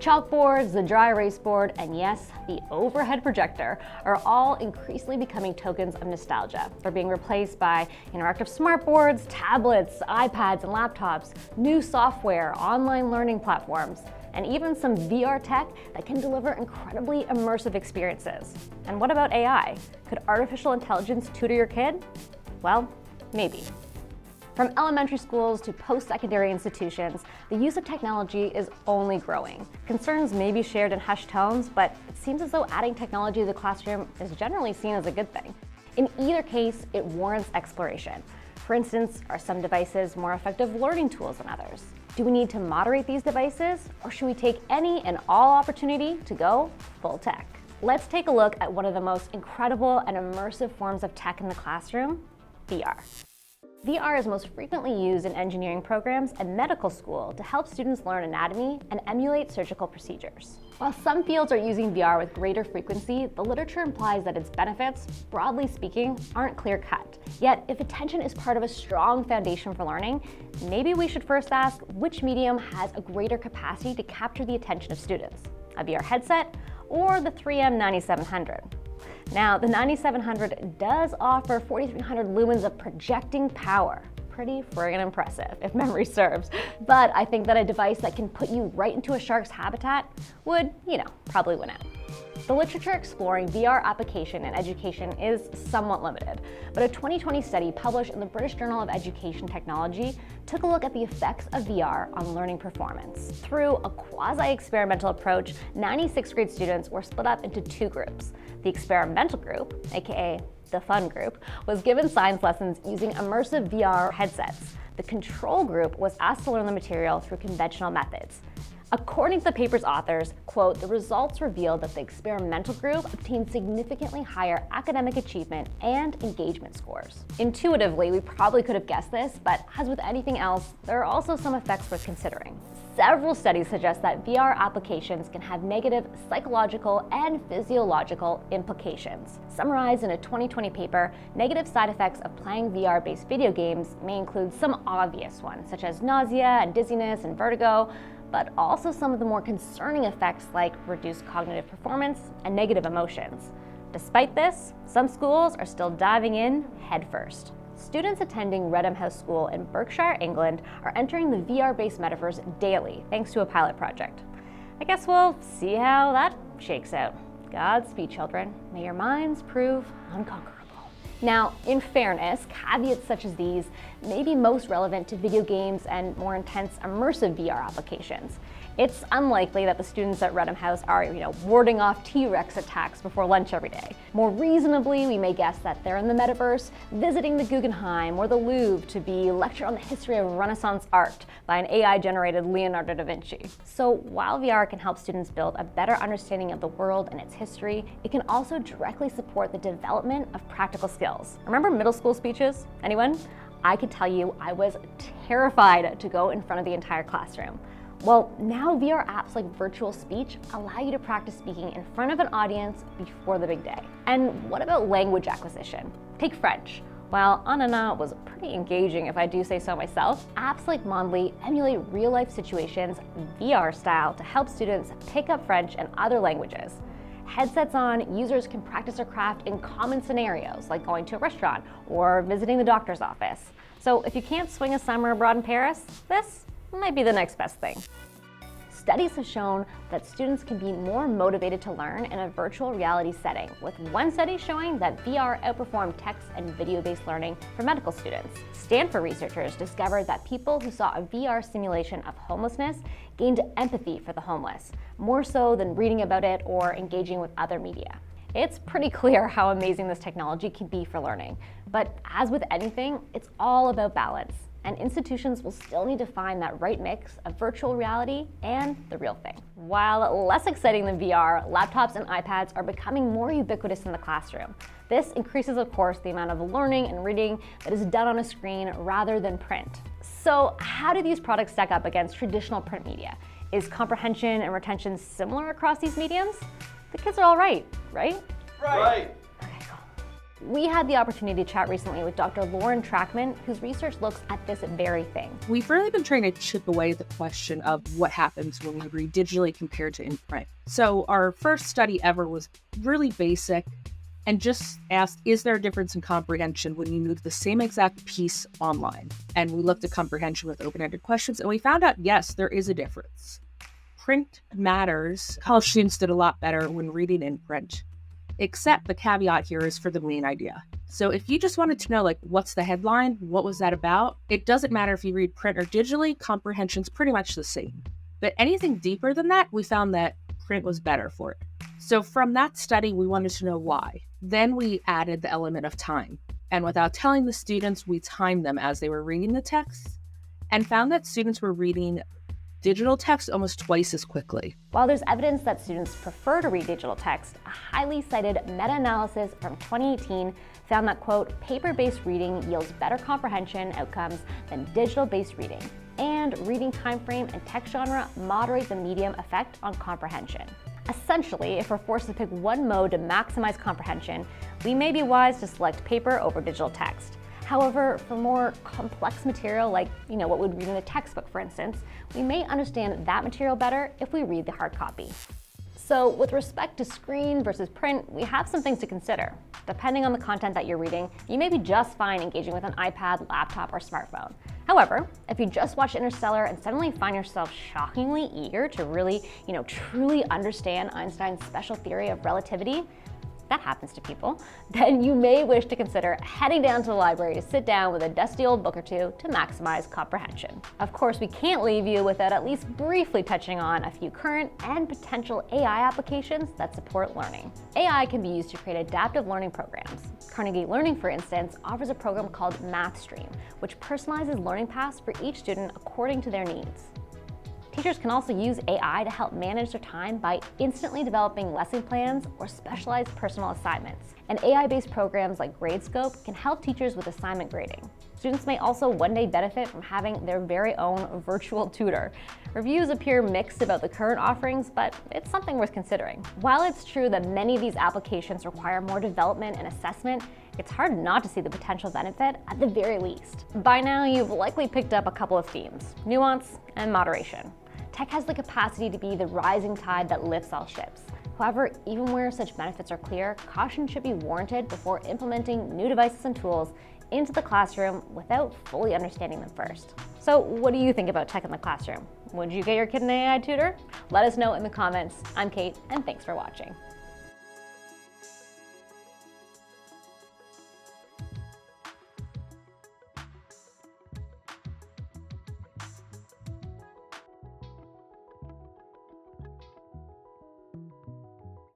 chalkboards, the dry erase board, and yes, the overhead projector are all increasingly becoming tokens of nostalgia. They're being replaced by interactive smartboards, tablets, iPads, and laptops, new software, online learning platforms, and even some VR tech that can deliver incredibly immersive experiences. And what about AI? Could artificial intelligence tutor your kid? Well, maybe. From elementary schools to post-secondary institutions, the use of technology is only growing. Concerns may be shared in hushed tones, but it seems as though adding technology to the classroom is generally seen as a good thing. In either case, it warrants exploration. For instance, are some devices more effective learning tools than others? Do we need to moderate these devices, or should we take any and all opportunity to go full tech? Let's take a look at one of the most incredible and immersive forms of tech in the classroom, VR. VR is most frequently used in engineering programs and medical school to help students learn anatomy and emulate surgical procedures. While some fields are using VR with greater frequency, the literature implies that its benefits, broadly speaking, aren't clear-cut. Yet, if attention is part of a strong foundation for learning, maybe we should first ask which medium has a greater capacity to capture the attention of students, a VR headset or the 3M 9700. Now, the 9700 does offer 4,300 lumens of projecting power. Pretty friggin' impressive, if memory serves. But I think that a device that can put you right into a shark's habitat would, probably win out. The literature exploring VR application in education is somewhat limited, but a 2020 study published in the British Journal of Education Technology took a look at the effects of VR on learning performance. Through a quasi-experimental approach, 96 grade students were split up into two groups. The experimental group, aka the fun group, was given science lessons using immersive VR headsets. The control group was asked to learn the material through conventional methods. According to the paper's authors, quote, the results revealed that the experimental group obtained significantly higher academic achievement and engagement scores. Intuitively, we probably could have guessed this, but as with anything else, there are also some effects worth considering. Several studies suggest that VR applications can have negative psychological and physiological implications. Summarized in a 2020 paper, negative side effects of playing VR-based video games may include some obvious ones, such as nausea and dizziness and vertigo, but also some of the more concerning effects like reduced cognitive performance and negative emotions. Despite this, some schools are still diving in headfirst. Students attending Redham House School in Berkshire, England are entering the VR-based metaverse daily thanks to a pilot project. I guess we'll see how that shakes out. Godspeed, children. May your minds prove unconquerable. Now, in fairness, caveats such as these may be most relevant to video games and more intense immersive VR applications. It's unlikely that the students at Redham House are, warding off T-Rex attacks before lunch every day. More reasonably, we may guess that they're in the metaverse, visiting the Guggenheim or the Louvre to be lectured on the history of Renaissance art by an AI-generated Leonardo da Vinci. So while VR can help students build a better understanding of the world and its history, it can also directly support the development of practical skills. Remember middle school speeches? Anyone? I could tell you I was terrified to go in front of the entire classroom. Well, now VR apps like virtual speech allow you to practice speaking in front of an audience before the big day. And what about language acquisition? Take French. While Anana was pretty engaging if I do say so myself, apps like Mondly emulate real-life situations VR style to help students pick up French and other languages. Headsets on, users can practice their craft in common scenarios like going to a restaurant or visiting the doctor's office. So if you can't swing a summer abroad in Paris, this might be the next best thing. Studies have shown that students can be more motivated to learn in a virtual reality setting, with one study showing that VR outperformed text and video-based learning for medical students. Stanford researchers discovered that people who saw a VR simulation of homelessness gained empathy for the homeless, more so than reading about it or engaging with other media. It's pretty clear how amazing this technology can be for learning, but as with anything, it's all about balance. And institutions will still need to find that right mix of virtual reality and the real thing. While less exciting than VR, laptops and iPads are becoming more ubiquitous in the classroom. This increases, of course, the amount of learning and reading that is done on a screen rather than print. So how do these products stack up against traditional print media? Is comprehension and retention similar across these mediums? The kids are all right, right? Right. Okay, cool. We had the opportunity to chat recently with Dr. Trakhman, whose research looks at this very thing. We've really been trying to chip away at the question of what happens when we read digitally compared to in print. So our first study ever was really basic and just asked, is there a difference in comprehension when you move the same exact piece online? And we looked at comprehension with open-ended questions, and we found out, yes, there is a difference. Print matters. College students did a lot better when reading in print, except the caveat here is for the main idea. So if you just wanted to know, like, what's the headline? What was that about? It doesn't matter if you read print or digitally, comprehension's pretty much the same. But anything deeper than that, we found that print was better for it. So from that study, we wanted to know why. Then we added the element of time. And without telling the students, we timed them as they were reading the text and found that students were reading digital text almost twice as quickly. While there's evidence that students prefer to read digital text, a highly cited meta-analysis from 2018 found that, quote, paper-based reading yields better comprehension outcomes than digital-based reading, and reading time frame and text genre moderate the medium effect on comprehension. Essentially, if we're forced to pick one mode to maximize comprehension, we may be wise to select paper over digital text. However, for more complex material, like what we'd read in a textbook, for instance, we may understand that material better if we read the hard copy. So with respect to screen versus print, we have some things to consider. Depending on the content that you're reading, you may be just fine engaging with an iPad, laptop, or smartphone. However, if you just watch Interstellar and suddenly find yourself shockingly eager to really, truly understand Einstein's special theory of relativity, that happens to people, then you may wish to consider heading down to the library to sit down with a dusty old book or two to maximize comprehension. Of course, we can't leave you without at least briefly touching on a few current and potential AI applications that support learning. AI can be used to create adaptive learning programs. Carnegie Learning, for instance, offers a program called MathStream, which personalizes learning paths for each student according to their needs. Teachers can also use AI to help manage their time by instantly developing lesson plans or specialized personal assignments. And AI-based programs like GradeScope can help teachers with assignment grading. Students may also one day benefit from having their very own virtual tutor. Reviews appear mixed about the current offerings, but it's something worth considering. While it's true that many of these applications require more development and assessment, it's hard not to see the potential benefit at the very least. By now, you've likely picked up a couple of themes: nuance and moderation. Tech has the capacity to be the rising tide that lifts all ships. However, even where such benefits are clear, caution should be warranted before implementing new devices and tools into the classroom without fully understanding them first. So what do you think about tech in the classroom? Would you get your kid an AI tutor? Let us know in the comments. I'm Kate, and thanks for watching.